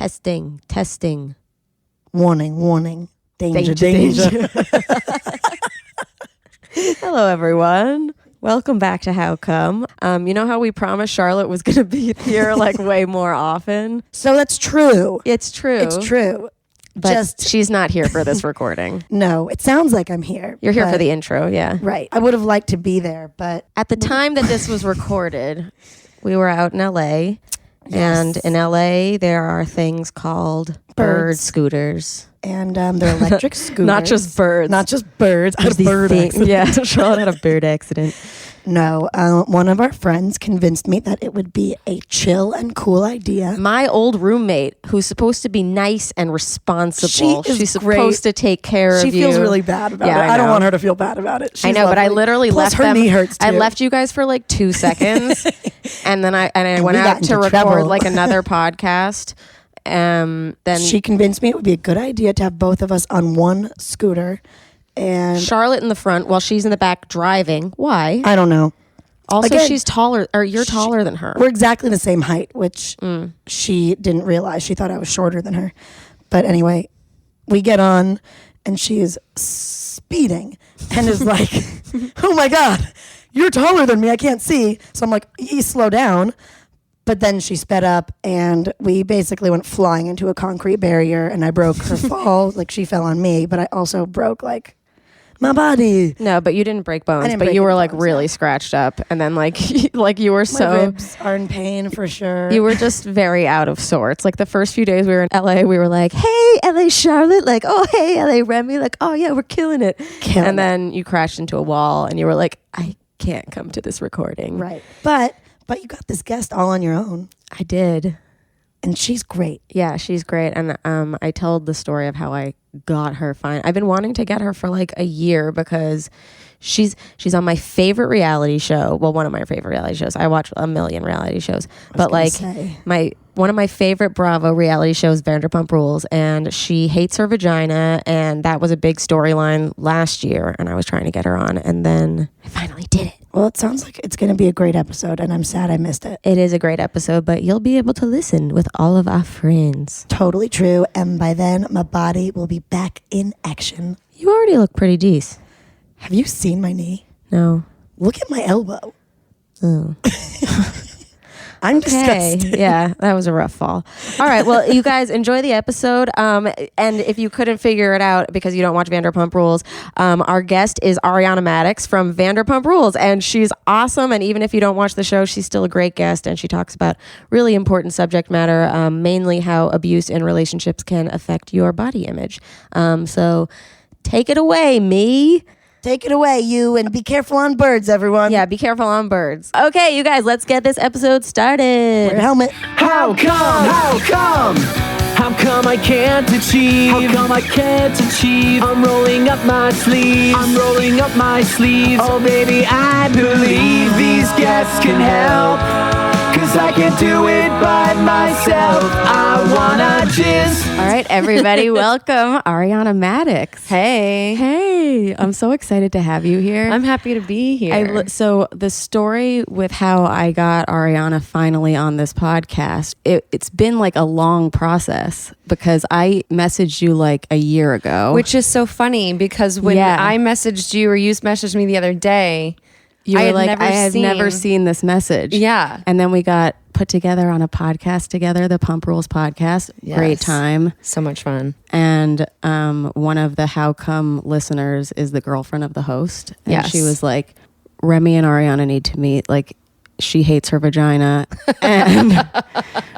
Testing. Warning. Danger. Hello, everyone. Welcome back to How Come. You know how we promised Charlotte was going to be here like way more often? So that's true. It's true. But she's not here for this recording. No, it sounds like I'm here. You're here for the intro, yeah. Right. I would have liked to be there, but... At the time that this was recorded, we were out in LA. Yes. And in LA, there are things called bird scooters. And they're electric scooters. Not just birds. I had a bird accident. Yeah, Charlotte had a bird accident. No, one of our friends convinced me that it would be a chill and cool idea. My old roommate, who's supposed to be nice and responsible, she's supposed to take care of you. She feels really bad about it. I don't want her to feel bad about it. She's I know, lovely. but I literally left her knee hurts too. I left you guys for like 2 seconds, and then I went out to record trouble. like another podcast. Then she convinced me it would be a good idea to have both of us on one scooter. And Charlotte in the front while she's in the back driving. Why? I don't know. Also, Again, she's taller, or you're taller than her. We're exactly the same height, which she didn't realize. She thought I was shorter than her. But anyway, we get on, and she is speeding and is like, oh my God, you're taller than me. I can't see. So I'm like, slow down. But then she sped up, and we basically went flying into a concrete barrier, and I broke her fall. Like, she fell on me, but I also broke, like, my body. No, but you didn't break bones, but you were like really scratched up, and then like you were my ribs are in pain for sure. You were just very out of sorts. Like the first few days we were in LA, we were like, "Hey, LA Charlotte," like, "Oh, hey, LA Remy," like, "Oh yeah, we're killing it." Then you crashed into a wall, and you were like, "I can't come to this recording." Right, but you got this guest all on your own. I did. And she's great. Yeah, she's great. And I told the story of how I got her fine. I've been wanting to get her for like a year because she's on my favorite reality show. Well, one of my favorite reality shows. I watch a million reality shows. But like one of my favorite Bravo reality shows, Vanderpump Rules, and she hates her vagina, and that was a big storyline last year, and I was trying to get her on, and then I finally did it. Well, it sounds like it's going to be a great episode, and I'm sad I missed it. It is a great episode, but you'll be able to listen with all of our friends. Totally true, and by then, my body will be back in action. You already look pretty decent. Have you seen my knee? No. Look at my elbow. Oh. I'm disgusted. Yeah, that was a rough fall. All right, well, you guys enjoy the episode. And if you couldn't figure it out because you don't watch Vanderpump Rules, our guest is Arianna Madix from Vanderpump Rules, and she's awesome. And even if you don't watch the show, she's still a great guest, and she talks about really important subject matter, mainly how abuse in relationships can affect your body image. So take it away, me. Take it away, you, and be careful on birds, everyone. Yeah, be careful on birds. Okay, you guys, let's get this episode started. Wear a helmet. How come? How come? How come I can't achieve? How come I can't achieve? I'm rolling up my sleeves. I'm rolling up my sleeves. Oh, baby, I believe these guests can help. 'Cause I can't do it by myself. I wanna jizz. All right, everybody, welcome Arianna Madix. Hey, I'm so excited to have you here. I'm happy to be here. So the story with how I got Arianna finally on this podcast, it's been like a long process because I messaged you like a year ago. Which is so funny because when I messaged you or you messaged me the other day, you were like, I had never seen this message. Yeah. And then we got put together on a podcast together, the Pump Rules podcast. Yes. Great time. So much fun. And one of the How Come listeners is the girlfriend of the host. And yes. She was like, Remy and Arianna need to meet. Like, she hates her vagina. And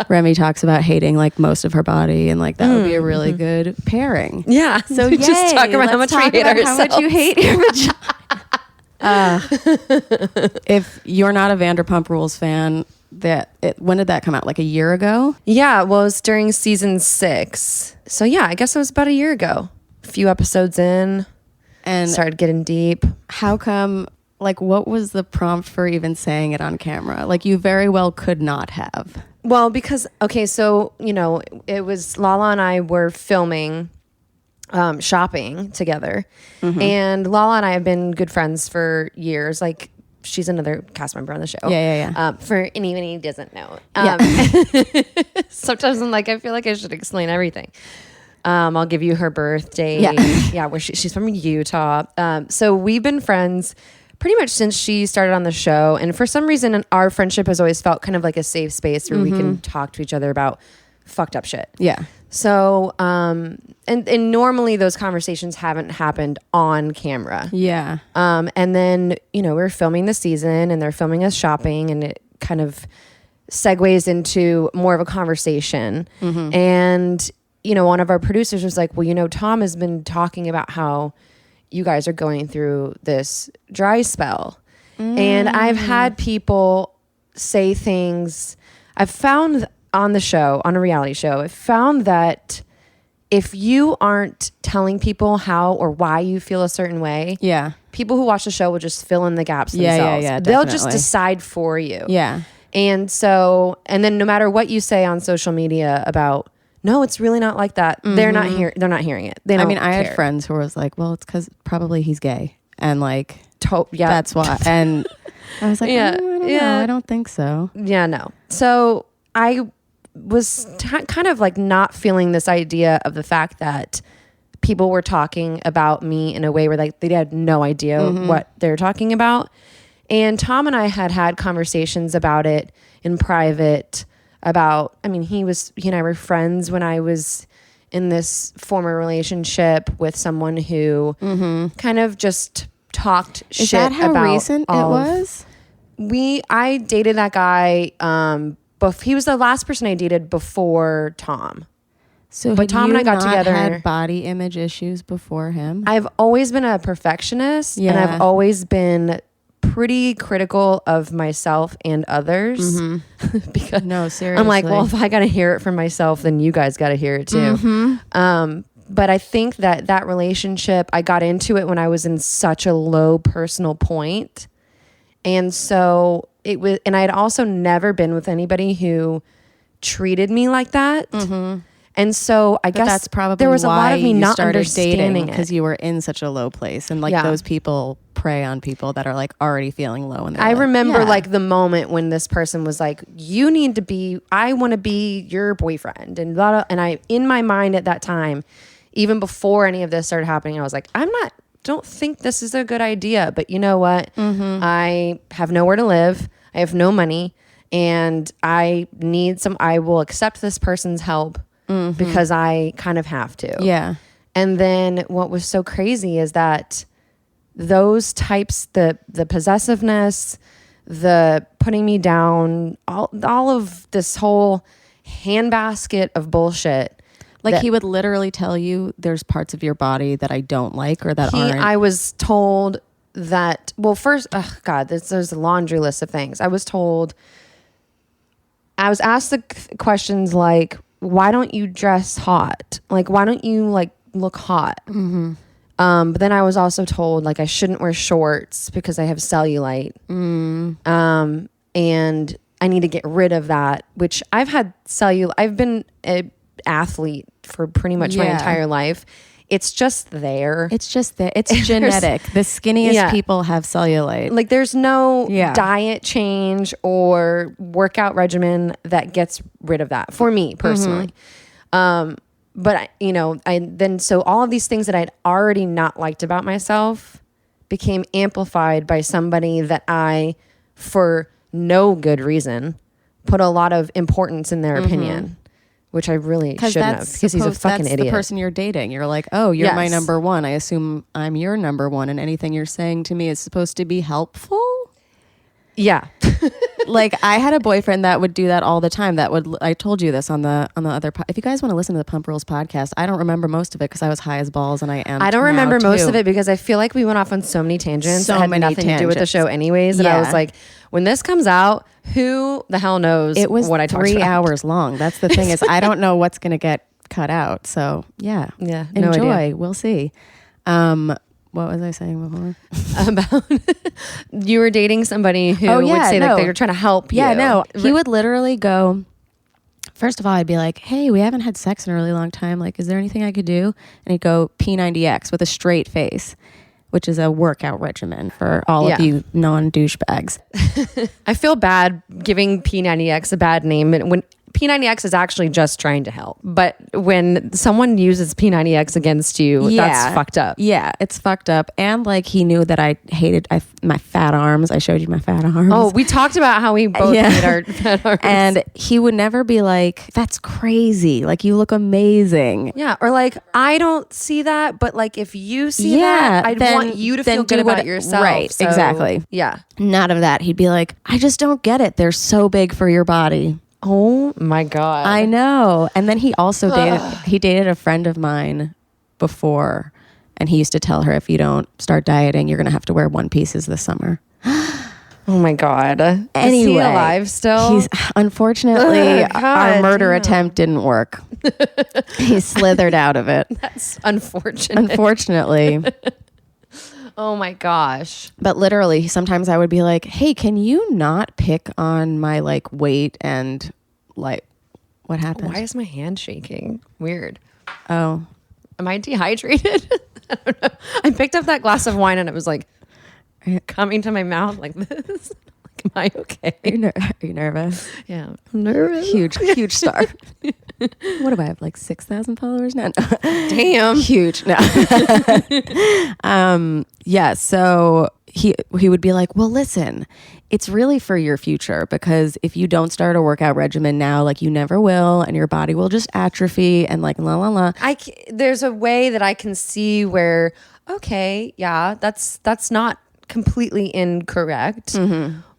Remy talks about hating like most of her body. And like, that would be a really good pairing. Yeah. So yay, just talk about how much we hate ourselves. How much you hate your vagina. If you're not a Vanderpump Rules fan, when did that come out? Like a year ago? Yeah, well, it was during season 6. So yeah, I guess it was about a year ago. A few episodes in, and started getting deep. How come? Like, what was the prompt for even saying it on camera? Like, you very well could not have. Well, because so it was Lala and I were filming. Shopping together, and Lala and I have been good friends for years, like she's another cast member on the show. Yeah. For anybody who doesn't know. Yeah. Sometimes I'm like, I feel like I should explain everything. I'll give you her birthday. Yeah. Where she's from Utah. So we've been friends pretty much since she started on the show. And for some reason, our friendship has always felt kind of like a safe space where we can talk to each other about fucked up shit. Yeah. So, and normally those conversations haven't happened on camera. Yeah. And then, we're filming the season and they're filming us shopping, and it kind of segues into more of a conversation. And, one of our producers was like, well, Tom has been talking about how you guys are going through this dry spell. And I've had people say things. I've found on the show, on a reality show, I found that if you aren't telling people how or why you feel a certain way, people who watch the show will just fill in the gaps themselves. Yeah, they'll just decide for you. Yeah. And then no matter what you say on social media about, no, it's really not like that. They're not hearing it. They don't I had care. friends who was like, well, it's because probably he's gay. And like, that's why. And I was like, I don't know. I don't think so. Yeah, no. So I was kind of like not feeling this idea of the fact that people were talking about me in a way where like they had no idea what they're talking about. And Tom and I had conversations about it in private about, he and I were friends when I was in this former relationship with someone who kind of just talked shit about. Is that how recent it was? I dated that guy, he was the last person I dated before Tom. But Tom and I got together. Had body image issues before him? I've always been a perfectionist, and I've always been pretty critical of myself and others. Because no, seriously. I'm like, well, if I got to hear it from myself, then you guys got to hear it too. But I think that relationship, I got into it when I was in such a low personal point. And so it was, and I had also never been with anybody who treated me like that. And so I guess that's probably there was a lot of me not started understanding because you were in such a low place, and like those people prey on people that are like already feeling low. And I remember like the moment when this person was like, "You need to be. I want to be your boyfriend," and blah, blah. And I, in my mind at that time, even before any of this started happening, I was like, don't think this is a good idea. But you know what? I have nowhere to live. I have no money, and I will accept this person's help because I kind of have to. Yeah. And then what was so crazy is that those types, the possessiveness, the putting me down, all of this whole handbasket of bullshit. Like he would literally tell you there's parts of your body that I don't like or that aren't. I was told that, well, first, there's a laundry list of things. I was asked the questions like, why don't you dress hot? Like, why don't you like look hot? But then I was also told like I shouldn't wear shorts because I have cellulite. And I need to get rid of that, which I've had cellulite. I've been an athlete for pretty much my entire life. It's just there. It's genetic. The skinniest people have cellulite. Like there's no diet change or workout regimen that gets rid of that for me personally. But so all of these things that I'd already not liked about myself became amplified by somebody that I, for no good reason, put a lot of importance in their opinion. Which I really shouldn't have, because he's a fucking idiot. That's the person you're dating. You're like, oh, you're my number one. I assume I'm your number one, and anything you're saying to me is supposed to be helpful? Yeah. Like I had a boyfriend that would do that all the time. I told you this on the other. If you guys want to listen to the Pump Rules podcast, I don't remember most of it because I was high as balls, and I am. I don't remember most of it because I feel like we went off on so many tangents. That had nothing to do with the show, anyways. And I was like, when this comes out, who the hell knows? It was what I talked about. 3 hours long. That's the thing is, I don't know what's going to get cut out. So yeah, no enjoy. idea. We'll see. What was I saying before? About you were dating somebody who would say like they were trying to help you. Yeah, no. He would literally go, first of all, I'd be like, hey, we haven't had sex in a really long time. Like, is there anything I could do? And he'd go P90X with a straight face, which is a workout regimen for all of you non-douchebags. I feel bad giving P90X a bad name when P90X is actually just trying to help. But when someone uses P90X against you, that's fucked up. Yeah, it's fucked up. And like he knew that I hated my fat arms. I showed you my fat arms. Oh, we talked about how we both hate our fat arms. And he would never be like, that's crazy. Like, you look amazing. Yeah, or like, I don't see that, but like if you see that, I'd want you to feel good about yourself. Right, so, exactly. Yeah. None of that. He'd be like, I just don't get it. They're so big for your body. Oh my God. I know. And then he also dated a friend of mine before, and he used to tell her, if you don't start dieting, you're going to have to wear one pieces this summer. Oh my God. Anyway, is he alive still? He's unfortunately our murder attempt didn't work. He slithered out of it. That's unfortunate. Unfortunately. Oh my gosh. But literally, sometimes I would be like, hey, can you not pick on my like weight and like what happened? Why is my hand shaking? Weird. Oh. Am I dehydrated? I don't know. I picked up that glass of wine and it was like coming to my mouth like this. Like, am I okay? Are you nervous? Yeah. I'm nervous. Huge star. What do I have? Like 6,000 followers now? No. Damn. Huge. No. Yeah. So he would be like, well, listen, it's really for your future, because if you don't start a workout regimen now, like you never will, and your body will just atrophy and like la la la. There's a way that I can see where, okay, yeah, that's not completely incorrect,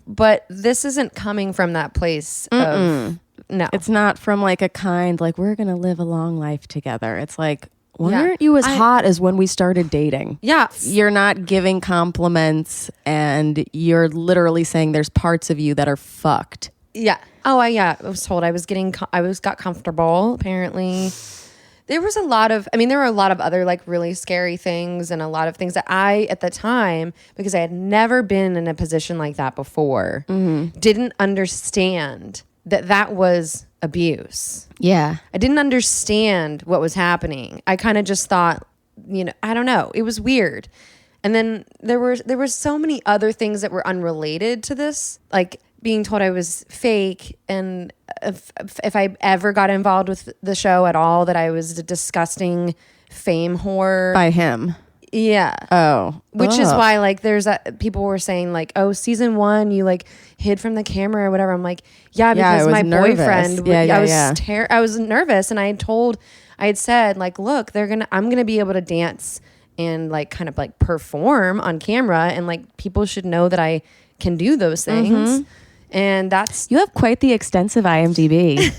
but this isn't coming from that place of no. It's not from like a kind, like we're going to live a long life together. It's like, why aren't you as hot as when we started dating? Yeah. You're not giving compliments, and you're literally saying there's parts of you that are fucked. Yeah. Oh, I was told I got comfortable, apparently. There were a lot of other like really scary things, and a lot of things that I, at the time, because I had never been in a position like that before, didn't understand that was abuse. Yeah. I didn't understand what was happening. I kind of just thought, I don't know. It was weird. And then there were so many other things that were unrelated to this, like being told I was fake, and if I ever got involved with the show at all, that I was a disgusting fame whore. By him. Yeah. Oh. Which is why like people were saying like, oh, season 1 you like hid from the camera or whatever. I'm like, yeah, because my boyfriend, I was nervous, and I had said like, look, I'm gonna be able to dance and like kind of like perform on camera, and like people should know that I can do those things. And you have quite the extensive IMDb.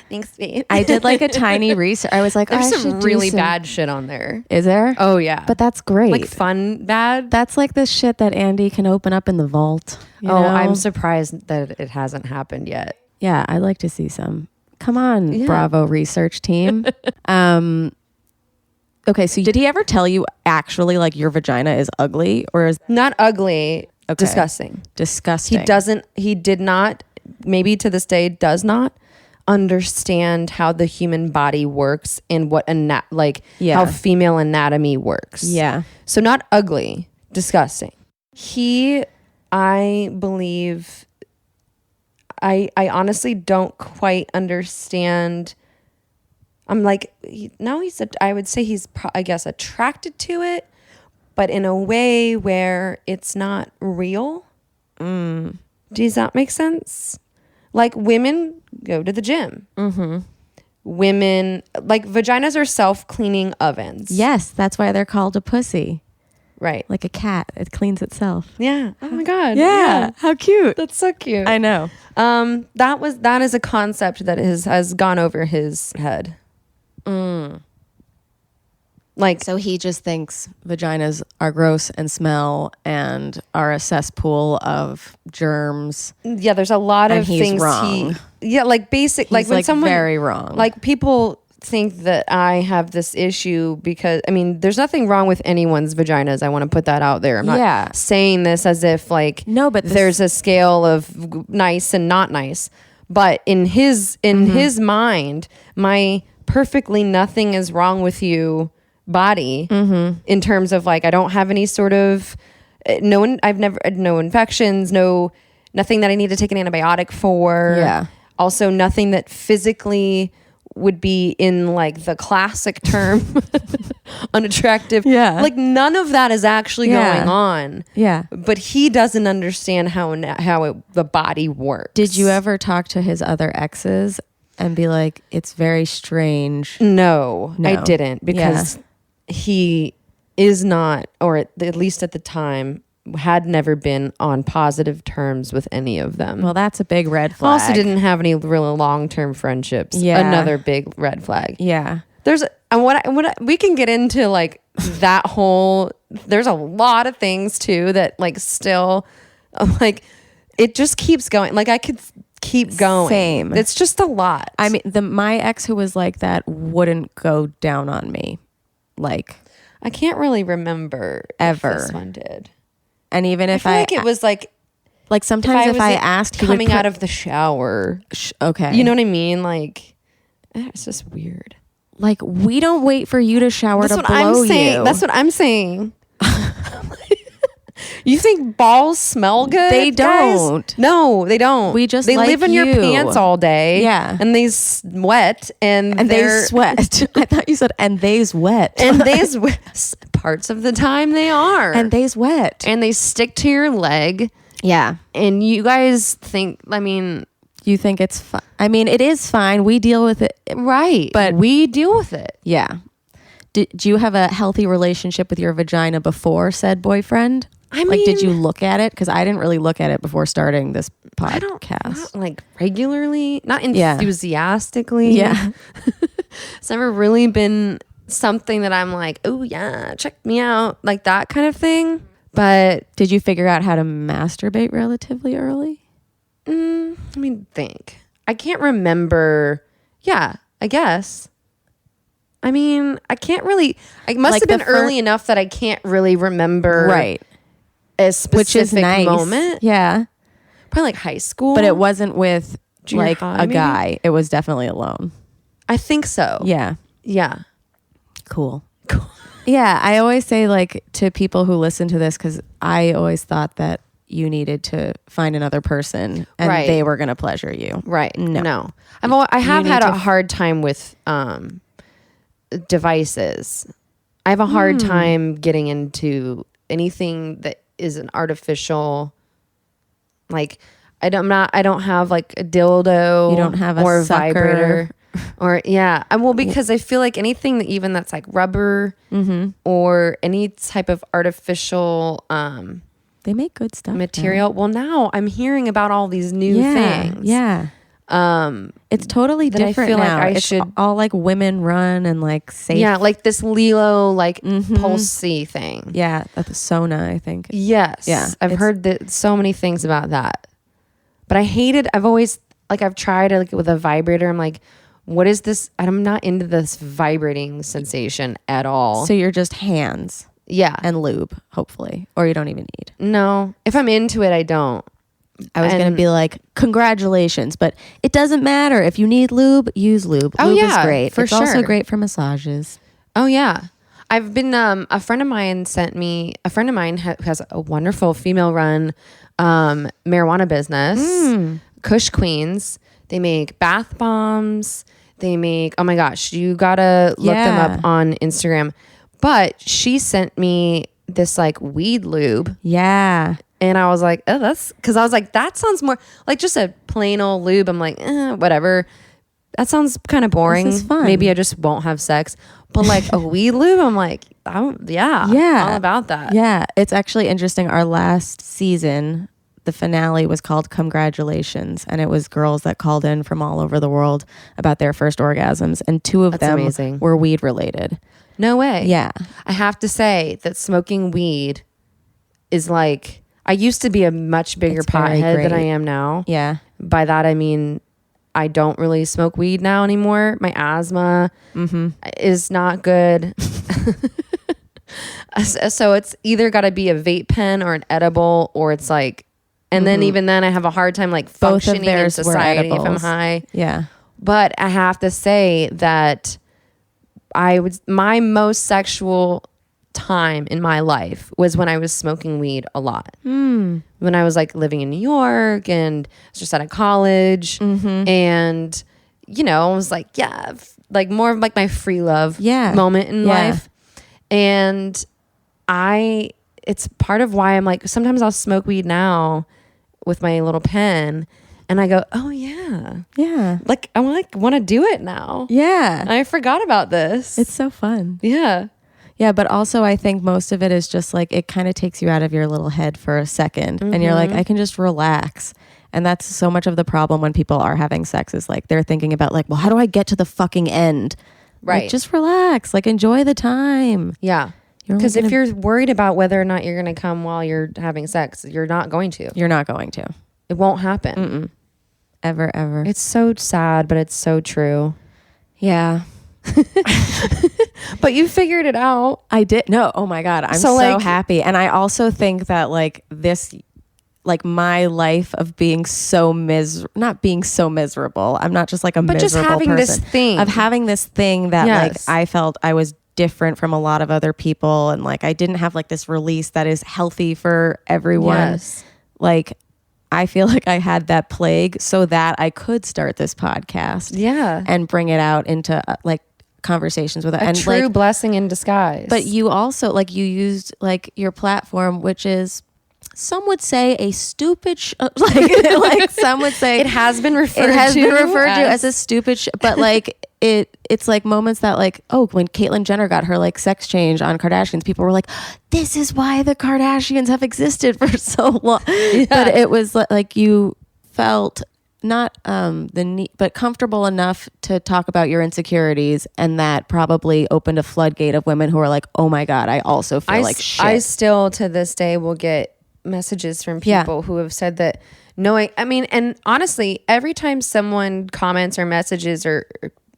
Thanks, babe. I did like a tiny research. I was like, there's some really bad shit on there. Is there? Oh yeah. But that's great. Like fun bad. That's like the shit that Andy can open up in the vault. You know? I'm surprised that it hasn't happened yet. Yeah, I'd like to see some. Come on, Bravo research team. Okay, so did he ever tell you actually like your vagina is ugly, or is not ugly? Okay. Disgusting. He did not, maybe to this day does not understand how the human body works and what how female anatomy works. Yeah. So not ugly, disgusting. I believe, I honestly don't quite understand. I'm like, I would say he's, I guess, attracted to it, but in a way where it's not real. Does that make sense? Like, women go to the gym. Women, like, vaginas are self-cleaning ovens. Yes, that's why they're called a pussy. Right. Like a cat. It cleans itself. Yeah. Oh my God. Yeah. How cute. That's so cute. I know. That is a concept that has gone over his head. Like, so he just thinks vaginas are gross and smell and are a cesspool of germs. Yeah, there's a lot of he's things. Wrong. Like basic. He's like when someone very wrong. Like people think that I have this issue because there's nothing wrong with anyone's vaginas. I want to put that out there. I'm not saying this as if like but there's a scale of nice and not nice. But in his mind, my perfectly nothing is wrong with you body in terms of like I don't have any sort of no infections, nothing that I need to take an antibiotic for. Yeah. Also nothing that physically would be in like the classic term unattractive. Yeah. Like none of that is actually going on. Yeah. But he doesn't understand how the body works. Did you ever talk to his other exes and be like, it's very strange? No, No. I didn't because he is not, or at least at the time, had never been on positive terms with any of them. Well, that's a big red flag. Also didn't have any really long-term friendships. Yeah. Another big red flag. Yeah. There's we can get into like that whole, there's a lot of things too that like still like it just keeps going. Like I could keep going. Same. It's just a lot. I mean, my ex who was like that wouldn't go down on me. Like, I can't really remember Ever. if this one did. and even if I feel like it was like sometimes if I asked, he would coming out of the shower. okay. You know what I mean? Like it's just weird. Like, we don't wait for you to shower That's to what blow I'm saying. you. That's what I'm saying. You think balls smell good? They guys? don't. No, they don't. We just they like live in your you. pants all day. Yeah. and they sweat and they they're- sweat. I thought you said, and they's wet. and they's parts of the time they are, and they's wet. and they stick to your leg. Yeah. And you guys think, I mean, You think it's fine. I mean, it is fine. We deal with it. right? But- we deal with it. Yeah. Did you have a healthy relationship with your vagina before said boyfriend? I Like, did you mean- look at it? Because I didn't really look at it before starting this I don't podcast. not like regularly, not Yeah. enthusiastically. Yeah. It's never really been something that I'm like, oh yeah, check me out, like that kind of thing. But Did you figure out how to masturbate relatively early? let me think. I can't remember. Yeah, I guess. I mean, I can't really. I must Like have been the early enough that I can't really remember a specific Which is nice. moment. Yeah. Probably like high school. But it wasn't with Junior like high, a maybe? guy. It was definitely alone. I think so. Yeah. Yeah. Cool. Yeah. I always say like to people who listen to this, because I always thought that you needed to find another person and Right. they were going to pleasure you. Right. No. I have need had to a hard time with devices. I have a hard time getting into anything that is an artificial, like I don't have like a dildo. You don't have a or sucker. vibrator. Or well, because I feel like anything that even that's like rubber or any type of artificial They make good stuff. material. Well, now I'm hearing about all these new things. Yeah. It's totally that I different feel like now. I It's should- all like women run and like safe. Yeah, like this Lilo, like pulsey thing. Yeah, that's Sona, I think. Yes. Yeah, I've it's- heard that so many things about that. But I hate it. I've always like I've tried like with a vibrator. I'm like, what is this? I'm not into this vibrating sensation at all. So you're just hands yeah. and lube, hopefully, or you don't even need. No. If I'm into it, I don't. I was going to And- be like, congratulations, but it doesn't matter. If you need lube, use lube. Oh, Lube yeah, is great. for It's also sure. great for massages. Oh yeah. I've been a friend of mine who has a wonderful female run marijuana business, Kush Queens. They make bath bombs. They make, oh my gosh, you gotta look them Yeah. up on Instagram. But she sent me this like weed lube. Yeah. And I was like, oh, because I was like, that sounds more like just a plain old lube. I'm like, whatever. That sounds kind of boring. This is fun. Maybe I just won't have sex. But like a weed lube, I'm like, yeah, all about that. Yeah. It's actually interesting. Our last season, the finale was called Congratulations. And it was girls that called in from all over the world about their first orgasms. And two of That's them amazing. were weed related. No way. Yeah. I have to say that smoking weed is like, I used to be a much bigger It's very pothead than I great. am now. Yeah. By that, I mean, I don't really smoke weed now anymore. My asthma is not good. So it's either got to be a vape pen or an edible, or it's like, and then even then I have a hard time like Both of functioning in theirs were society if I'm edibles. high. Yeah. But I have to say that my most sexual time in my life was when I was smoking weed a lot. When I was like living in New York and I was just out of college, and I was like, like more of like my free love moment in life. And it's part of why I'm like, sometimes I'll smoke weed now with my little pen and I go, oh yeah. Like I want to do it now. Yeah. I forgot about this. It's so fun. Yeah. Yeah, but also I think most of it is just like it kind of takes you out of your little head for a second and you're like, I can just relax. And that's so much of the problem when people are having sex is like they're thinking about like, well, how do I get to the fucking end? Right. Like, just relax. Like enjoy the time. Yeah. Because if you're worried about whether or not you're going to come while you're having sex, you're not going to. You're not going to. It won't happen. Ever, ever. It's so sad, but it's so true. Yeah. But you figured it out. I did. No. Oh my God. I'm so like, happy. And I also think that like this, like my life of being so not being so miserable. I'm not just like a miserable just having person. this thing. Of having this thing that like I felt I was different from a lot of other people. And like, I didn't have like this release that is healthy for everyone. Yes. Like, I feel like I had that plague so that I could start this podcast. Yeah. And bring it out into like conversations with it. A true blessing in disguise. But you also like you used like your platform, which is some would say a stupid like some would say it has been referred to as a stupid but like it's like moments that like, oh, when Caitlyn Jenner got her like sex change on Kardashians, people were like, this is why the Kardashians have existed for so long. But it was like you felt not the need, but comfortable enough to talk about your insecurities, and that probably opened a floodgate of women who are like, oh my God, I also feel like shit. I still to this day will get messages from people who have said that and honestly, every time someone comments or messages or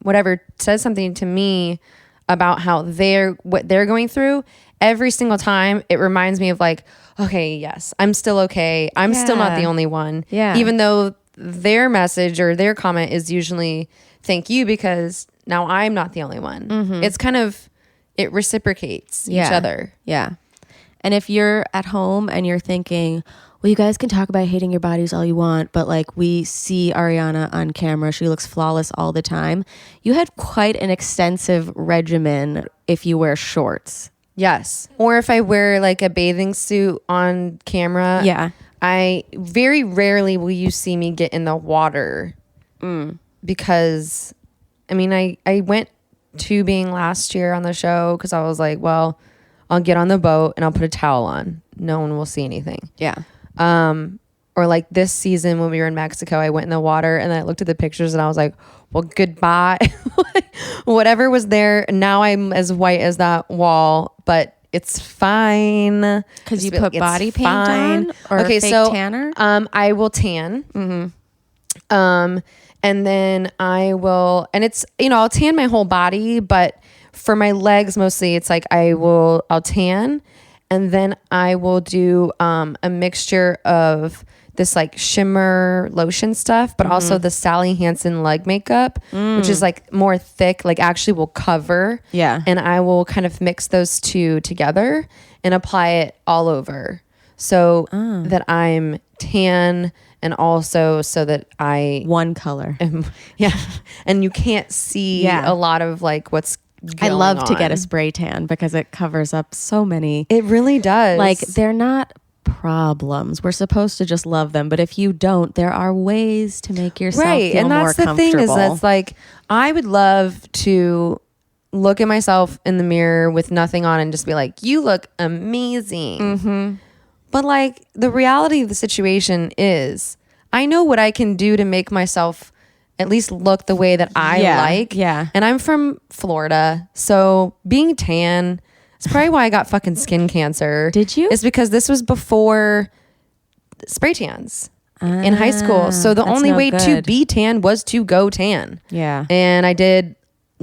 whatever says something to me about how what they're going through, every single time it reminds me of like, okay, yes, I'm still okay. I'm still not the only one. Yeah. Even though their message or their comment is usually thank you because now I'm not the only one. It's kind of, it reciprocates each other. Yeah. And if you're at home and you're thinking, well, you guys can talk about hating your bodies all you want, but like we see Arianna on camera, she looks flawless all the time. You had quite an extensive regimen if you wear shorts. Yes. Or if I wear like a bathing suit on camera. Yeah. I very rarely will you see me get in the water because I went tubing last year on the show because I was like, well, I'll get on the boat and I'll put a towel on. No one will see anything. Yeah. Or like this season when we were in Mexico, I went in the water and I looked at the pictures and I was like, well, goodbye. Whatever was there. Now I'm as white as that wall, but it's fine. Because you put body paint on or fake tanner? I will tan. And then I will, and it's, I'll tan my whole body, but for my legs, mostly it's like I'll tan and then I will do a mixture of this like shimmer lotion stuff, but also the Sally Hansen leg makeup, which is like more thick, like actually will cover. Yeah. And I will kind of mix those two together and apply it all over so that I'm tan and also so that one color. And you can't see a lot of like what's I love to get a spray tan because it covers up so many. It really does. Like they're not problems. We're supposed to just love them, but if you don't, there are ways to make yourself feel and that's more the thing is comfortable. that's like I would love to look at myself in the mirror with nothing on and just be like, you look amazing. But like the reality of the situation is I know what I can do to make myself at least look the way that I like. Yeah. And I'm from Florida. So being tan, it's probably why I got fucking skin cancer. Did you? It's because this was before spray tans in high school. So the only way to be tan was to go tan. Yeah. And I did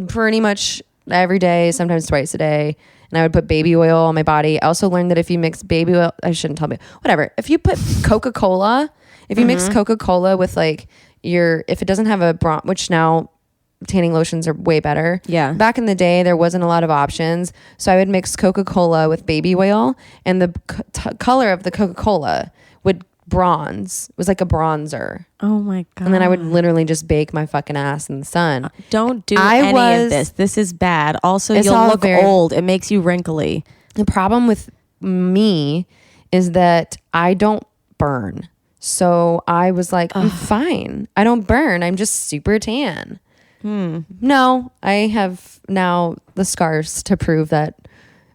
pretty much every day, sometimes twice a day. And I would put baby oil on my body. I also learned that if you mix baby oil, I shouldn't tell me, whatever. If you put Coca-Cola, if you mix Coca-Cola with like if it doesn't have a which now tanning lotions are way better. Yeah. Back in the day, there wasn't a lot of options. So I would mix Coca-Cola with baby oil, and the color of the Coca-Cola would bronze. It was like a bronzer. Oh my God. And then I would literally just bake my fucking ass in the sun. Don't do any of this. This is bad. Also, you'll look old. It makes you wrinkly. The problem with me is that I don't burn. So I was like, I'm fine. I don't burn. I'm just super tan. No, I have now the scars to prove that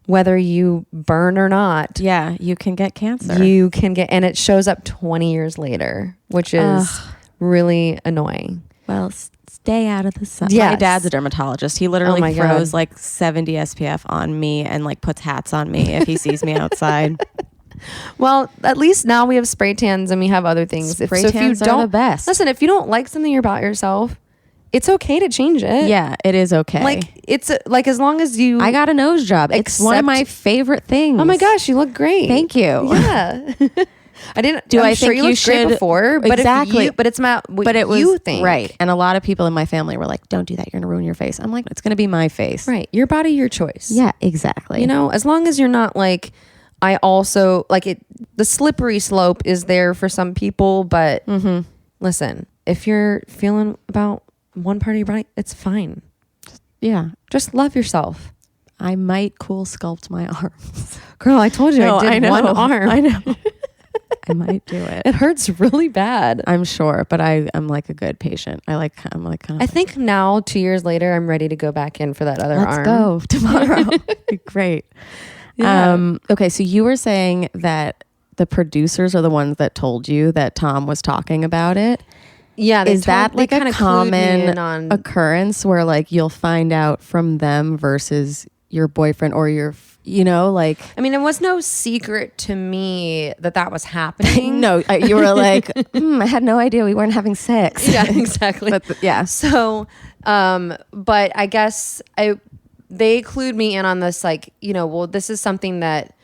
whether you burn or not, Yeah, you can get cancer. you can get, and it shows up 20 years later, which is really annoying. Well, stay out of the sun. My Yes. dad's a dermatologist. He literally my God. throws like 70 SPF on me and like puts hats on me if he sees me outside. Well, at least now we have spray tans and we have other things. Spray tans are the best. Listen, if you don't like something about yourself, it's okay to change it. Yeah, it is okay. Like it's like as long as you. I got a nose job. It's one of Accept- my favorite things. Oh my gosh, you look great. Thank you. Yeah. I didn't. Do I'm I sure think you you looked great should- before? But Exactly. but it's not. What But it was you think, right. And a lot of people in my family were like, "Don't do that. You're gonna ruin your face." I'm like, "It's gonna be my face." Right. Your body, your choice. Yeah, exactly. You know, as long as you're not like. I also like it. The slippery slope is there for some people, but listen, if you're feeling about one part of your body, it's fine. Yeah, Just love yourself. I might cool sculpt my arms. Girl, I told you No, I did know. one arm. I know. I might do it. It hurts really bad. I'm sure, but I'm like a good patient. I'm like kind I of. think now, 2 years later, I'm ready to go back in for that other Let's arm. go tomorrow. Great. Yeah. Okay, so you were saying that the producers are the ones that told you that Tom was talking about it. Yeah. Is that like a kinda clued me common in on, occurrence where like you'll find out from them versus your boyfriend or your, like. I mean, it was no secret to me that was happening. No, you were like, I had no idea we weren't having sex. Yeah, exactly. But yeah. So, but I guess they clued me in on this, like, well, this is something that,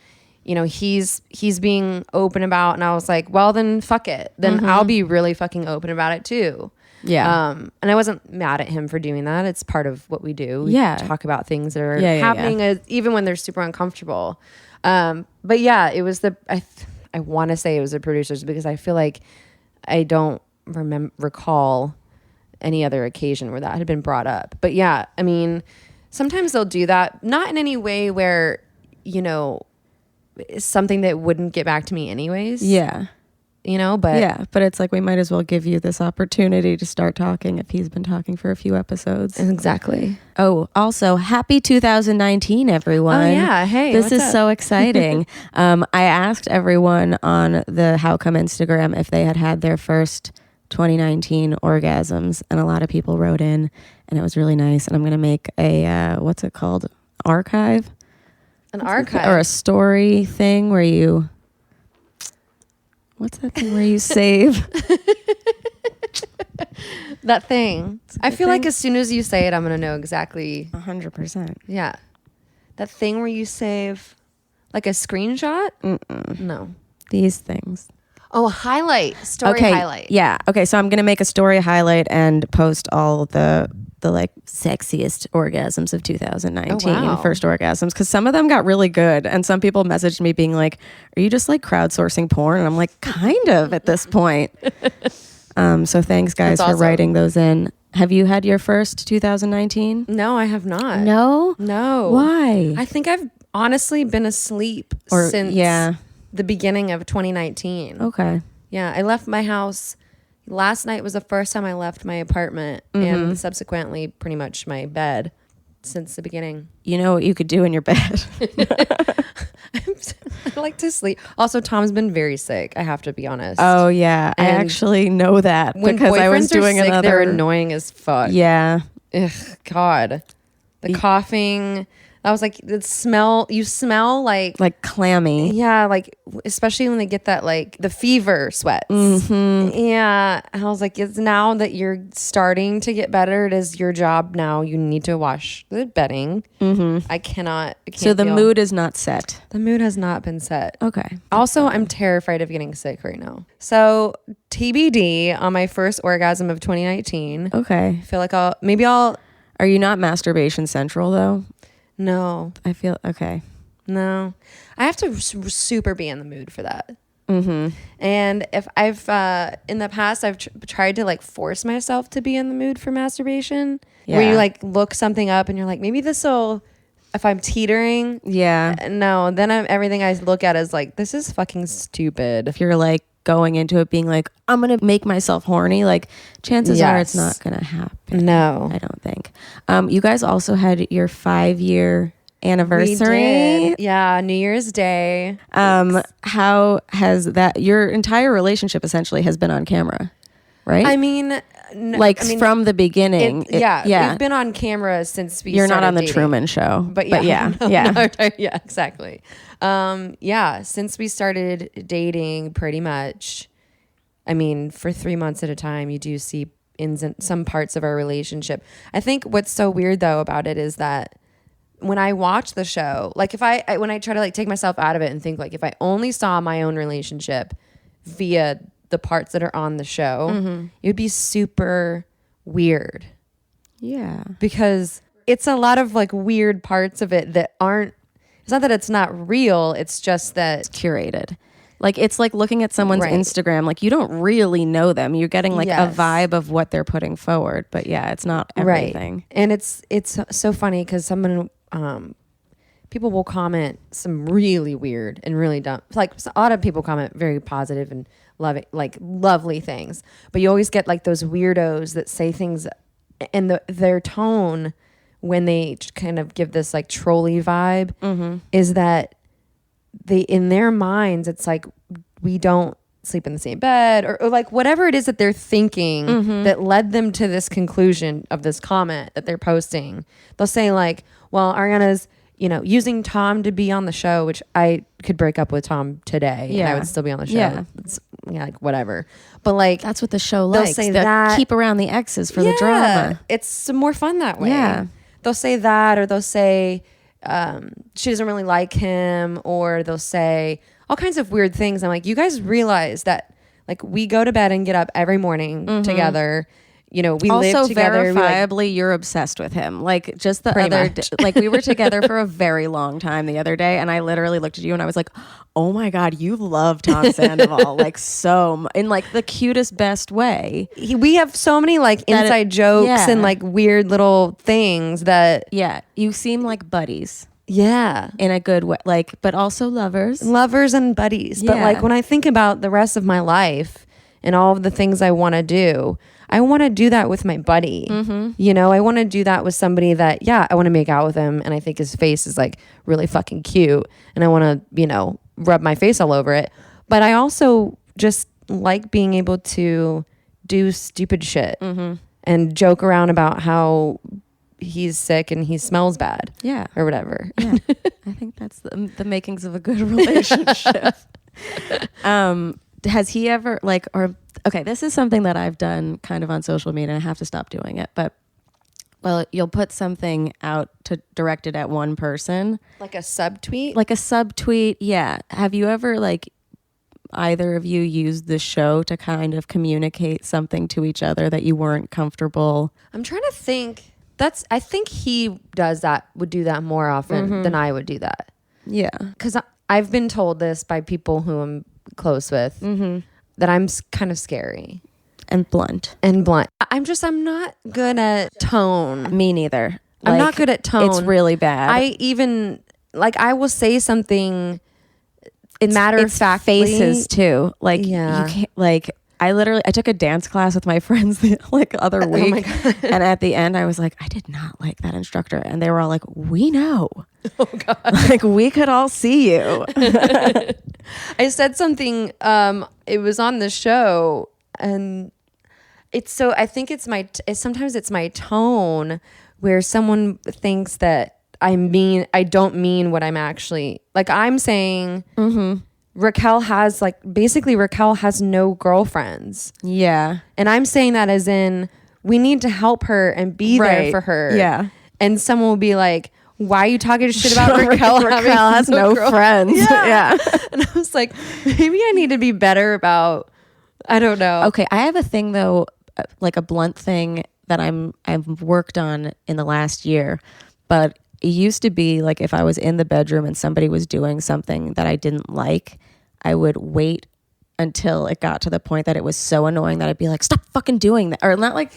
he's being open about. And I was like, well, then fuck it. Then I'll be really fucking open about it too. Yeah. And I wasn't mad at him for doing that. It's part of what we do. We Yeah. talk about things that are Yeah, happening even when they're super uncomfortable. But yeah, it was I want to say it was the producers because I feel like I don't recall any other occasion where that had been brought up. But yeah, I mean, sometimes they'll do that, not in any way where, it's something that wouldn't get back to me anyways. Yeah. But Yeah, but it's like we might as well give you this opportunity to start talking if he's been talking for a few episodes. exactly. Oh, also, happy 2019, everyone. Oh, yeah. Hey, this what's is up? so exciting. I asked everyone on the How Come Instagram if they had their first 2019 orgasms, and a lot of people wrote in, and it was really nice. And I'm going to make a, what's it called? Archive? An archive. Or a story thing where you... What's that thing where you save? That thing. I feel like thing. as soon as you say it, I'm going to know exactly. 100%. Yeah. That thing where you save like a screenshot? No. These things. Oh, a highlight. Story highlight. Yeah. Okay. So I'm going to make a story highlight and post all the like sexiest orgasms of 2019, Oh, wow. first orgasms. Because some of them got really good. And some people messaged me being like, are you just like crowdsourcing porn? And I'm like, kind of at this point. So thanks guys That's for awesome. writing those in. Have you had your first 2019? No, I have not. No? No. Why? I think I've honestly been asleep since the beginning of 2019. Okay. Yeah, I left my house. Last night was the first time I left my apartment and subsequently pretty much my bed since the beginning. You know what you could do in your bed? I like to sleep. Also, Tom's been very sick. I have to be honest. Oh yeah, I And actually know that when because I was boyfriends are doing sick, another. they're annoying as fuck. Yeah, Ugh, God, the coughing, I was like, you smell like clammy. yeah, like especially when they get that like the fever sweats. Yeah, and I was like, it's now that you're starting to get better. It is your job now. You need to wash the bedding. I can't. So the mood is not set. The mood has not been set. Okay. Also, I'm terrified of getting sick right now. So TBD on my first orgasm of 2019. Okay. I feel like I'll. Are you not masturbation central though? No. I feel okay. No, I have to super be in the mood for that. And if I've in the past I've tried to like force myself to be in the mood for masturbation, where you like look something up and you're like, maybe this will. If I'm teetering, no, then everything I look at is like, this is fucking stupid. If you're like going into it being like, I'm gonna make myself horny, like chances are it's not gonna happen. No, I don't think. You guys also had your 5-year anniversary. We did. Yeah, New Year's Day. How has that, your entire relationship essentially has been on camera, right? I mean, from the beginning. We've been on camera since we. You're not on the dating. Truman Show, but yeah, yeah, exactly. Since we started dating, pretty much. I mean, for 3 months at a time, you do see ins and some parts of our relationship. I think what's so weird though about it is that when I watch the show, like if when I try to like take myself out of it and think like if I only saw my own relationship via the parts that are on the show, it would be super weird. Yeah. Because it's a lot of like weird parts of it that aren't, it's not that it's not real, it's just that it's curated. Like it's like looking at someone's Instagram, like you don't really know them. You're getting like a vibe of what they're putting forward, but yeah, it's not everything. Right. And it's so funny because people will comment some really weird and really dumb. Like a lot of people comment very positive and lovely things, but you always get like those weirdos that say things, and their tone when they kind of give this like trolley vibe is that they, in their minds, it's like we don't sleep in the same bed or like whatever it is that they're thinking that led them to this conclusion of this comment that they're posting. They'll say like, well, Ariana's, using Tom to be on the show, which I could break up with Tom today and I would still be on the show. Yeah. It's, like whatever. But like, that's what the show they'll likes. say They'll that, keep around the exes for the drama. It's more fun that way. Yeah. They'll say that, or they'll say she doesn't really like him, or they'll say all kinds of weird things. I'm like, you guys realize that like we go to bed and get up every morning together. We live together. Verifiably, you're obsessed with him. Like just the other day, like we were together for a very long time the other day, and I literally looked at you and I was like, oh my God, you love Tom Sandoval. Like in like the cutest, best way. We have so many like inside jokes and like weird little things that. Yeah. You seem like buddies. Yeah. In a good way. Like, but also lovers. Lovers and buddies. Yeah. But like when I think about the rest of my life and all of the things I want to do, I want to do that with my buddy. I want to do that with somebody that, I want to make out with him. And I think his face is like really fucking cute. And I want to, rub my face all over it. But I also just like being able to do stupid shit and joke around about how he's sick and he smells bad. Yeah. Or whatever. Yeah. I think that's the makings of a good relationship. Has he ever okay, this is something that I've done kind of on social media, and I have to stop doing it, but you'll put something out to direct it at one person. Like a subtweet? Like a subtweet, yeah. Have you ever either of you used the show to kind of communicate something to each other that you weren't comfortable? I'm trying to think. I think he would do that more often than I would do that. Yeah. Because I've been told this by people who I'm close with that I'm kind of scary and blunt. I'm not good at tone. Me neither. I'm not good at tone. It's really bad. I will say something matter of fact faces too. You can't I took a dance class with my friends the other week. Oh my God. And at the end I was like, I did not like that instructor. And they were all like, we know. Oh God. We could all see you. I said something, it was on the show, and I think sometimes it's my tone where someone thinks that I don't mean what I'm actually, like, I'm saying Raquel has no girlfriends. Yeah. And I'm saying that as in, we need to help her and be there for her. Yeah. And someone will be like, why are you talking shit about Raquel? Raquel has no friends. Yeah. And I was like, maybe I need to be better about, I don't know. Okay, I have a thing though, like a blunt thing that I've worked on in the last year, but it used to be like if I was in the bedroom and somebody was doing something that I didn't like, I would wait until it got to the point that it was so annoying that I'd be like, stop fucking doing that. Or not like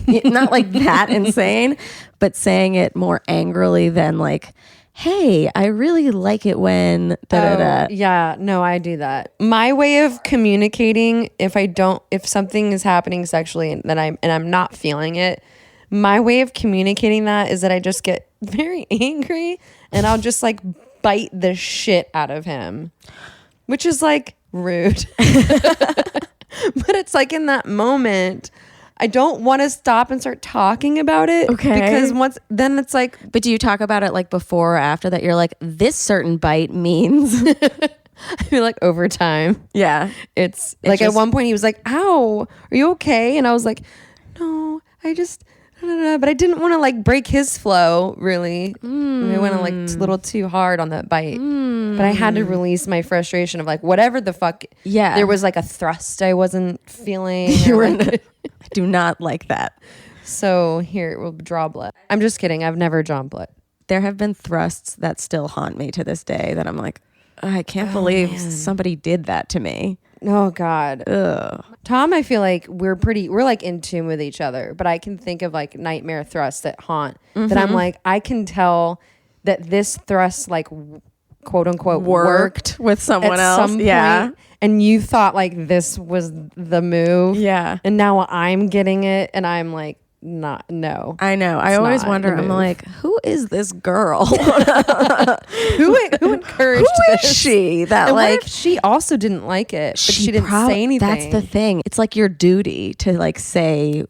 that insane, but saying it more angrily than like, hey, I really like it when Yeah, no, I do that. My way of communicating, if something is happening sexually and I'm not feeling it, my way of communicating that is that I just get very angry and I'll just like bite the shit out of him, which is like rude. But it's like in that moment, I don't want to stop and start talking about it. Okay. Because then it's like. But do you talk about it like before or after that? You're like, this certain bite means. I feel like over time. Yeah. It's like at one point he was like, ow, are you okay? And I was like, no, but I didn't want to like break his flow really. I went like a little too hard on that bite. But I had to release my frustration of like whatever the fuck. Yeah. There was like a thrust I wasn't feeling. I do not like that. So here, we'll draw blood. I'm just kidding. I've never drawn blood. There have been thrusts that still haunt me to this day that I'm like, I can't believe somebody did that to me. Oh God. Ugh. Tom, I feel like we're like in tune with each other, but I can think of like nightmare thrusts that haunt that I'm like, I can tell that this thrust like quote unquote worked with someone at else. some Yeah. point, and you thought like this was the move. Yeah. And now I'm getting it and I'm like, no. I know. I always wonder, I'm like, who is this girl? who encouraged Who is this? she? That And like what if she also didn't like it, but she didn't say anything. That's the thing. It's like your duty to like say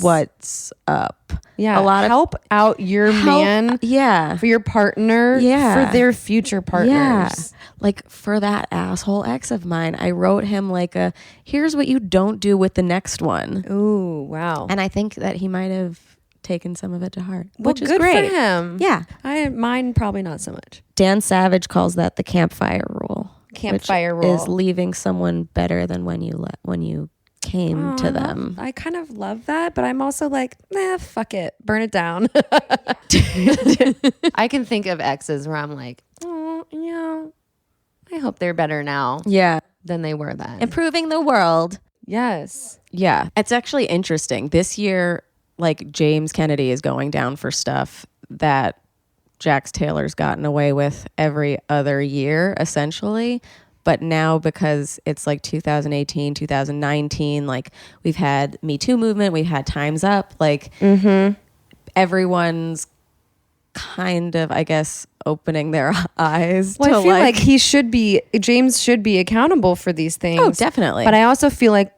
what's up. Yeah. A lot of help out your man. Yeah. For your partner. Yeah. For their future partners. Yeah. Like for that asshole ex of mine, I wrote him like here's what you don't do with the next one. Ooh, wow. And I think that he might have taken some of it to heart, Well, which is good great. for him. Yeah. Mine probably not so much. Dan Savage calls that the campfire rule. Campfire which rule is leaving someone better than when you came to them. I kind of love that, but I'm also like, fuck it. Burn it down. I can think of exes where I'm like, oh, yeah, I hope they're better now Yeah. than they were then. Improving the world. Yes. Yeah. It's actually interesting. This year, like James Kennedy is going down for stuff that Jax Taylor's gotten away with every other year, essentially. But now because it's like 2018, 2019, like we've had Me Too movement, we've had Time's Up, like everyone's kind of, I guess, opening their eyes. Well, to I feel like James should be accountable for these things. Oh, definitely. But I also feel like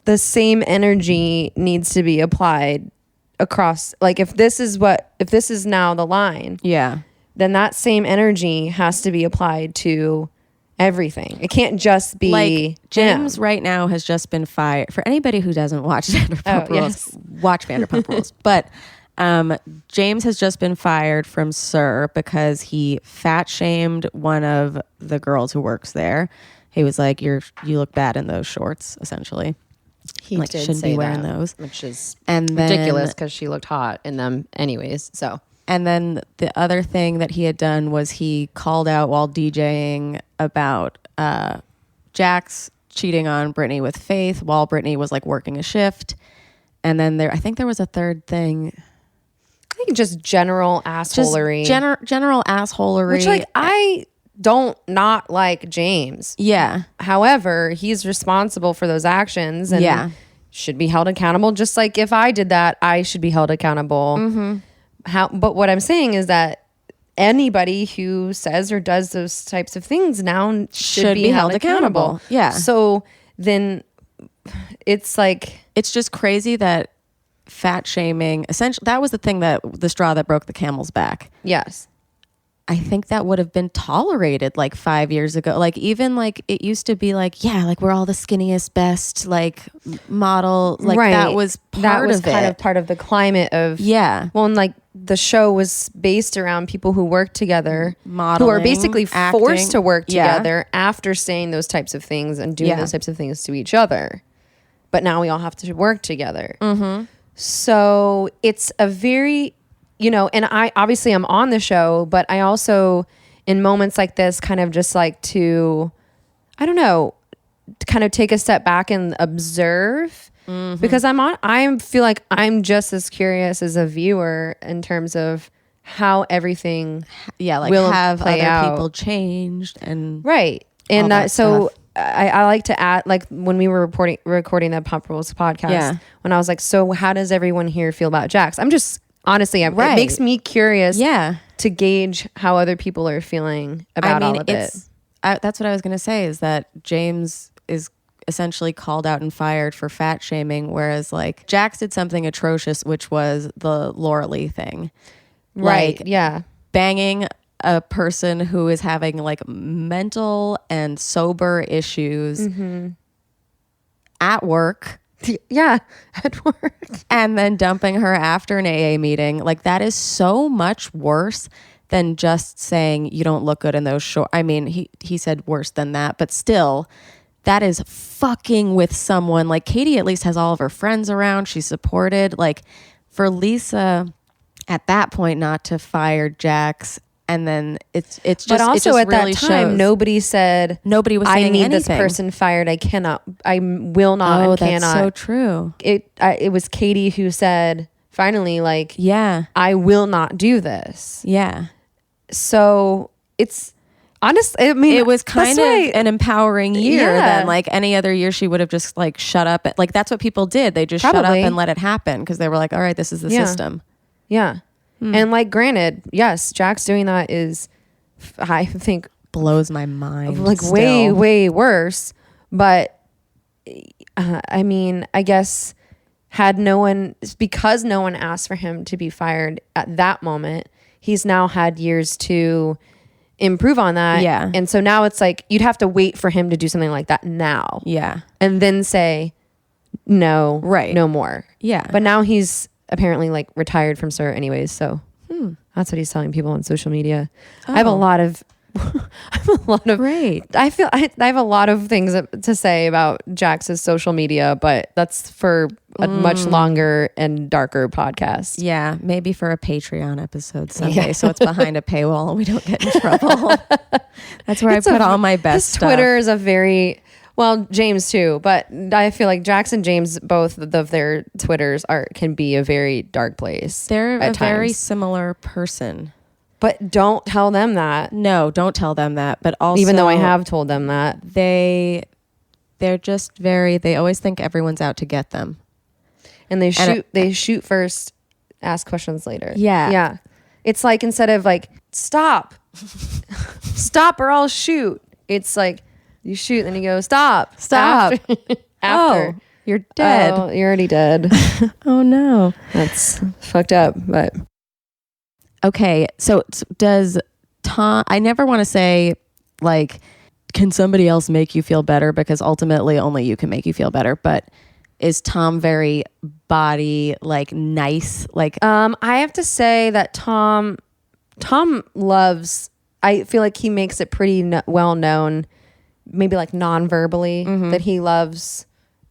the same energy needs to be applied across, like if this is now the line, yeah, then that same energy has to be applied to everything. It can't just be like James right now has just been fired. For anybody who doesn't watch Vanderpump Rules, watch Vanderpump Rules. But James has just been fired from SUR because he fat shamed one of the girls who works there. He was like, you look bad in those shorts, essentially. He like did shouldn't say be wearing that, those. which is And then, ridiculous because she looked hot in them anyways. So and then the other thing that he had done was he called out while DJing about Jax cheating on Brittany with Faith while Brittany was like working a shift. And then I think there was a third thing. I think just general assholery. General assholery. Which like I don't not like James. Yeah. However, he's responsible for those actions and should be held accountable. Just like if I did that, I should be held accountable. But what I'm saying is that anybody who says or does those types of things now should be held accountable. Yeah. So then it's like, it's just crazy that fat shaming, essentially, that was the straw that broke the camel's back. yes. I think that would have been tolerated like 5 years ago. Like even like it used to be like, yeah, like we're all the skinniest, best like model. Like that was part of kind it. of part of the climate of Well, and like the show was based around people who work together, Modeling, who are basically acting. forced to work Yeah. together after saying those types of things and doing those types of things to each other. But now we all have to work together. Mm-hmm. So it's a very, and I obviously I'm on the show, but I also in moments like this kind of just like to, I don't know, to kind of take a step back and observe. Because I feel like I'm just as curious as a viewer in terms of how everything like will have play other out. people changed and Right. And that so stuff. I like to add, like when we were recording the Pump Rules podcast, when I was like, so how does everyone here feel about Jax? I'm just, honestly, it makes me curious to gauge how other people are feeling about all of it. That's what I was going to say is that James is essentially called out and fired for fat shaming, whereas like Jax did something atrocious, which was the Laura Lee thing. Right. Like, banging a person who is having like mental and sober issues at work. Yeah, at work. And then dumping her after an AA meeting. Like that is so much worse than just saying you don't look good in those shorts. I mean, he said worse than that, but still that is fucking with someone. Like Katie at least has all of her friends around. She's supported. Like for Lisa at that point not to fire Jax, and then it's just, but also it just at really that time shows. nobody was saying I need this person fired. I will not and cannot. That's so true. It was Katie who said finally, like, I will not do this. So it's honestly, I mean, it was kind of an empowering year than like any other year. She would have just like shut up. Like that's what people did. They just shut up and let it happen because they were like, all right, this is the system. And like, granted, yes, Jax doing that is, I think, blows my mind. Like still. way worse. But I mean, I guess because no one asked for him to be fired at that moment, he's now had years to improve on that. And so now it's like you'd have to wait for him to do something like that now. And then say no, no more. But now he's apparently like retired from SIR anyways, so that's what he's telling people on social media. I have a lot of great. I feel I have a lot of things to say about Jax's social media, but that's for a much longer and darker podcast. Maybe for a Patreon episode someday, so it's behind a paywall and we don't get in trouble. That's where I put all my best stuff. Twitter is a very James too, but I feel like Jax and James, both of their Twitters can be a very dark place. They're a very similar person. But don't tell them that. No, don't tell them that. But also, even though I have told them that, they're just they always think everyone's out to get them. And they shoot first, ask questions later. Yeah. It's like, instead of like, stop or I'll shoot. It's like, you shoot, then you go, stop. After. Oh, you're dead. Oh, you're already dead. Oh no. That's fucked up, but. Okay, so does Tom, I never want to say like, can somebody else make you feel better? Because ultimately only you can make you feel better. But is Tom very body, like nice? Like, I have to say that Tom loves, I feel like he makes it pretty well known, maybe like non-verbally, that he loves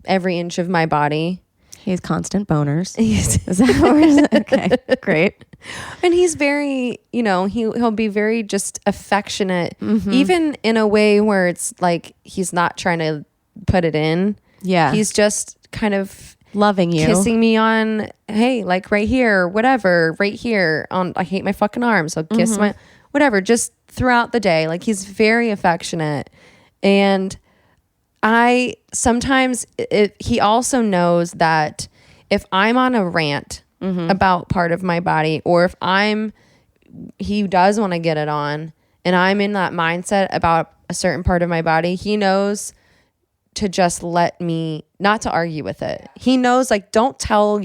every inch of my body. He has constant boners. Is that how we're okay, great. And he's very, he'll be very just affectionate, even in a way where it's like he's not trying to put it in. He's just kind of loving you, kissing me on, hey, like right here, whatever, right here on, I hate my fucking arms, so kiss my, whatever, just throughout the day. Like he's very affectionate. And I sometimes, he also knows that if I'm on a rant about part of my body, or if he does want to get it on and I'm in that mindset about a certain part of my body, he knows to just let me, not to argue with it. He knows, like, don't tell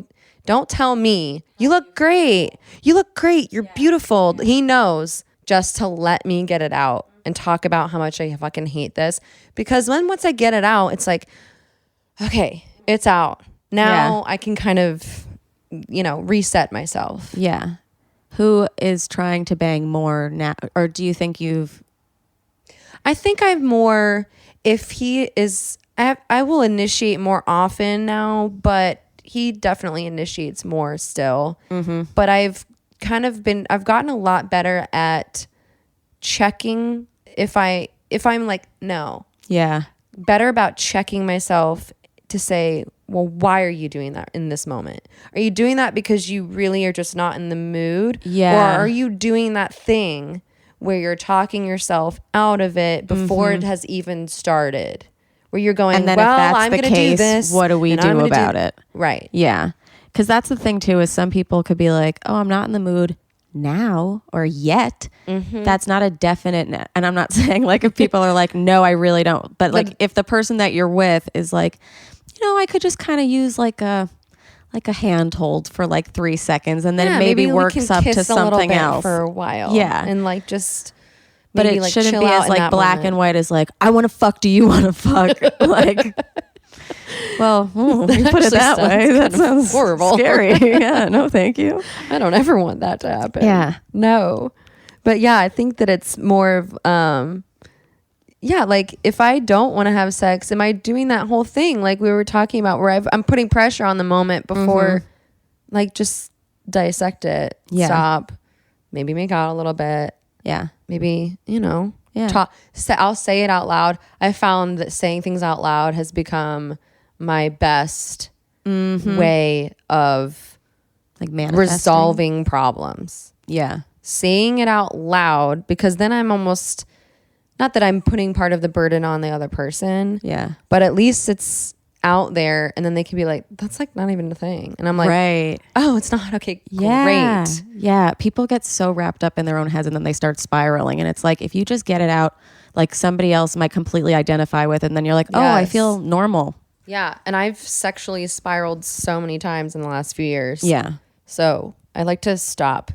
me, you look great. You're beautiful. He knows, just to let me get it out and talk about how much I fucking hate this. Because once I get it out, it's like, okay, it's out. Now I can kind of, reset myself. Yeah. Who is trying to bang more now? Or do you think I think I'm more, if he is, I will initiate more often now, but he definitely initiates more still. Mm-hmm. But I've gotten a lot better at checking if I'm like, no. Yeah. Better about checking myself to say, well, why are you doing that in this moment? Are you doing that because you really are just not in the mood? Yeah. Or are you doing that thing where you're talking yourself out of it before it has even started? Where you're going, and then well, if that's I'm the going to do case, this. what do we do about it? Right. Yeah. Because that's the thing too, is some people could be like, oh, I'm not in the mood now or yet. Mm-hmm. That's not a definite. And I'm not saying like if people are like, no, I really don't. But like if the person that you're with is like, I could just kind of use like a handhold for like 3 seconds and then maybe works up to something else for a while. Yeah. And like just, but it like shouldn't be as like black and white as like, I want to fuck. Do you want to fuck? Like, well, you put it that way. That sounds horrible. Scary. Yeah. No, thank you. I don't ever want that to happen. Yeah. No. But yeah, I think that it's more of, like if I don't want to have sex, am I doing that whole thing like we were talking about where I'm putting pressure on the moment before, like just dissect it, stop, maybe make out a little bit. Yeah. Maybe, Yeah. I'll say it out loud. I found that saying things out loud has become my best way of like manifesting. resolving problems. Yeah. Saying it out loud, because then I'm almost, not that I'm putting part of the burden on the other person. Yeah. But at least it's out there, and then they can be like, that's like not even a thing. And I'm like, right. Oh, it's not. Okay, Yeah. great. Yeah. People get so wrapped up in their own heads and then they start spiraling. And it's like, if you just get it out, like somebody else might completely identify with it. And then you're like, oh, I feel normal. Yeah. And I've sexually spiraled so many times in the last few years. Yeah. So I like to stop.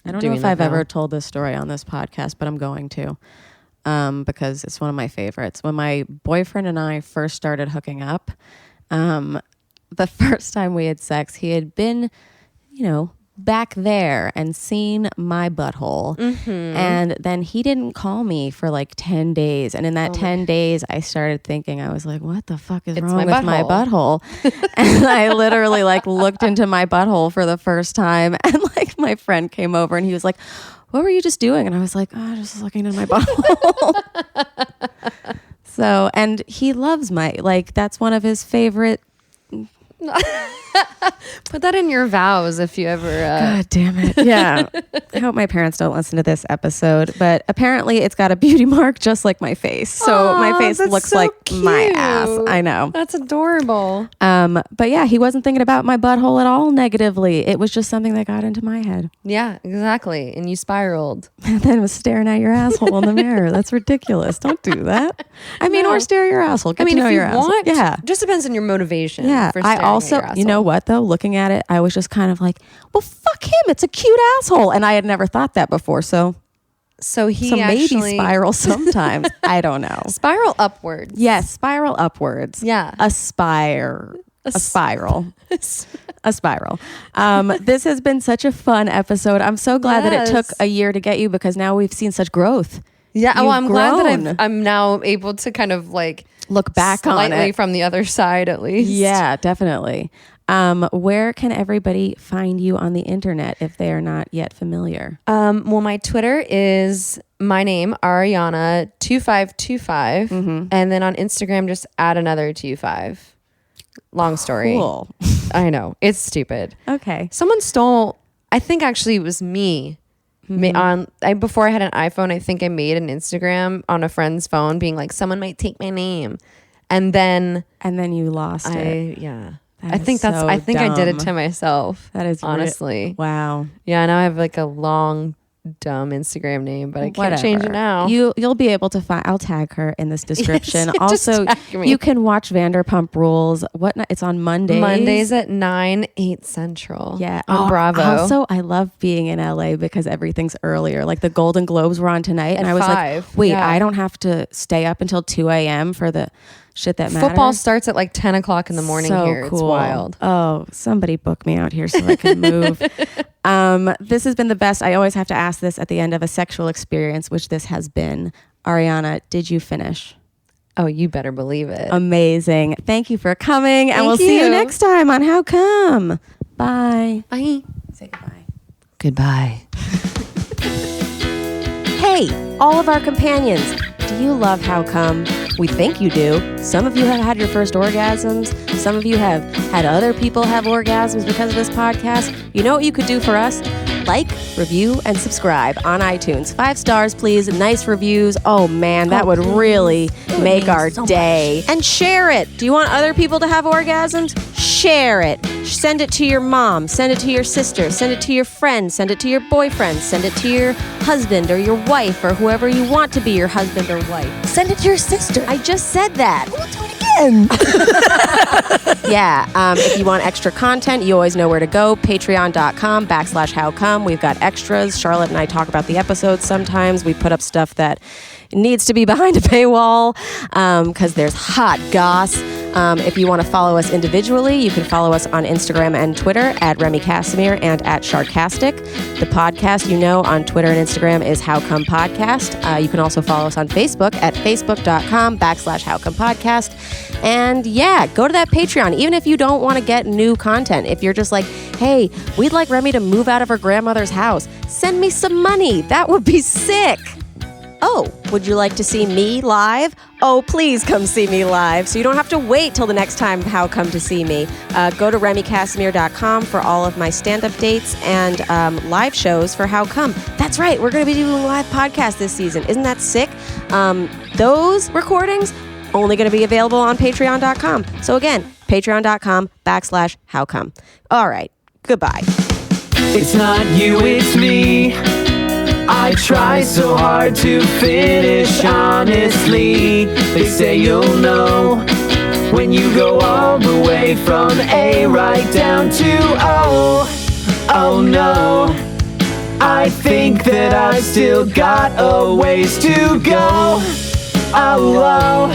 I don't know if I've ever told this story on this podcast, but I'm going to. Because it's one of my favorites. When my boyfriend and I first started hooking up, the first time we had sex, he had been, back there and seen my butthole. Mm-hmm. And then he didn't call me for like 10 days. And in that 10 days, I started thinking, I was like, what the fuck is wrong with my butthole? And I literally like looked into my butthole for the first time. And like my friend came over and he was like, what were you just doing? And I was like, oh, just looking at my butthole. So, and he loves that's one of his favorite. Put that in your vows if you ever. God damn it. Yeah. I hope my parents don't listen to this episode, but apparently it's got a beauty mark just like my face. So my face looks so like cute. My ass. I know. That's adorable. But yeah, he wasn't thinking about my butthole at all negatively. It was just something that got into my head. Yeah, exactly. And you spiraled. And then was staring at your asshole in the mirror. That's ridiculous. Don't do that. I mean, or stare at your asshole. Get to know your asshole. Yeah. Just depends on your motivation. Yeah. I also, you know what though? Looking at it, I was just kind of like, well, fuck him. It's a cute asshole. And I had never thought that before. So maybe spiral sometimes. I don't know. Spiral upwards. Yes. Spiral upwards. Yeah. A spiral. A spiral. This has been such a fun episode. I'm so glad that it took a year to get you, because now we've seen such growth. Yeah. Well, I'm glad that I'm now able to kind of like look back on it from the other side, at least. Yeah, definitely. Where can everybody find you on the internet if they are not yet familiar? Well, my Twitter is my name, Arianna 2525. Mm-hmm. And then on Instagram, just add another 25. Long story. Cool. I know. It's stupid. Okay. Someone stole, I think actually it was me. Mm-hmm. Before I had an iPhone, I think I made an Instagram on a friend's phone being like, someone might take my name. And then you lost it. Yeah. That I think so I did it dumb. to myself. That is honestly. Wow. Yeah. Now I have like a long dumb Instagram name, but I can't Whatever. change it now. You'll be able to find. I'll tag her in this description. Yes, also, just tag me. you can watch Vanderpump Rules. It's on Mondays. Mondays at 9/8 Central. Yeah, on Bravo. Also, I love being in LA because everything's earlier. Like the Golden Globes were on tonight, and At I was 5, like, wait, yeah. I don't have to stay up until 2 a.m. for the shit that matters. Football starts at like 10 o'clock in the morning So here. cool. It's wild. Oh, somebody book me out here so I can move. This has been the best. I always have to ask this at the end of a sexual experience, which this has been. Ariana, did you finish? Oh, you better believe it. Amazing. Thank you for coming, and we'll see you next time on How Come. Bye. Bye. Say goodbye. Goodbye. Hey, all of our companions, do you love How Come? We think you do. Some of you have had your first orgasms. Some of you have had other people have orgasms because of this podcast. You know what you could do for us? Like, review, and subscribe on iTunes. 5 stars, please. Nice reviews. Oh, man, that would really make our day. And share it. Do you want other people to have orgasms? Share it. Send it to your mom. Send it to your sister. Send it to your friend. Send it to your boyfriend. Send it to your husband or your wife or whoever you want to be your husband or wife. Send it to your sister. I just said that. We'll do it again. Yeah. If you want extra content, you always know where to go. Patreon.com/howcome. We've got extras. Charlotte and I talk about the episodes sometimes. We put up stuff that needs to be behind a paywall because there's hot goss. If you want to follow us individually, you can follow us on Instagram and Twitter at Remy Casimir and at Sharkastic. The podcast, on Twitter and Instagram is How Come Podcast. You can also follow us on Facebook at facebook.com/HowComePodcast. And yeah, go to that Patreon, even if you don't want to get new content. If you're just like, hey, we'd like Remy to move out of her grandmother's house, send me some money. That would be sick. Oh, would you like to see me live? Oh, please come see me live. So you don't have to wait till the next time How Come to see me. Go to RemyCasimir.com for all of my stand-up dates and live shows for How Come. That's right. We're going to be doing live podcasts this season. Isn't that sick? Those recordings only going to be available on Patreon.com. So again, Patreon.com/HowCome. All right. Goodbye. It's not you, it's me. I try so hard to finish honestly. They say you'll know when you go all the way from A right down to O. Oh no, I think that I've still got a ways to go. Oh,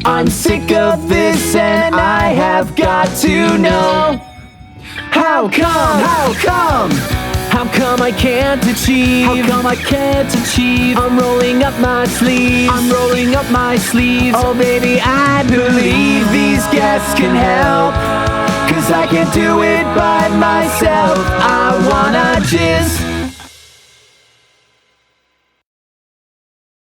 I'm sick of this and I have got to know. How come? How come? How come I can't achieve? How come I can't achieve? I'm rolling up my sleeves. I'm rolling up my sleeves. Oh baby, I believe these guests can help. 'Cause I can't do it by myself. I wanna jizz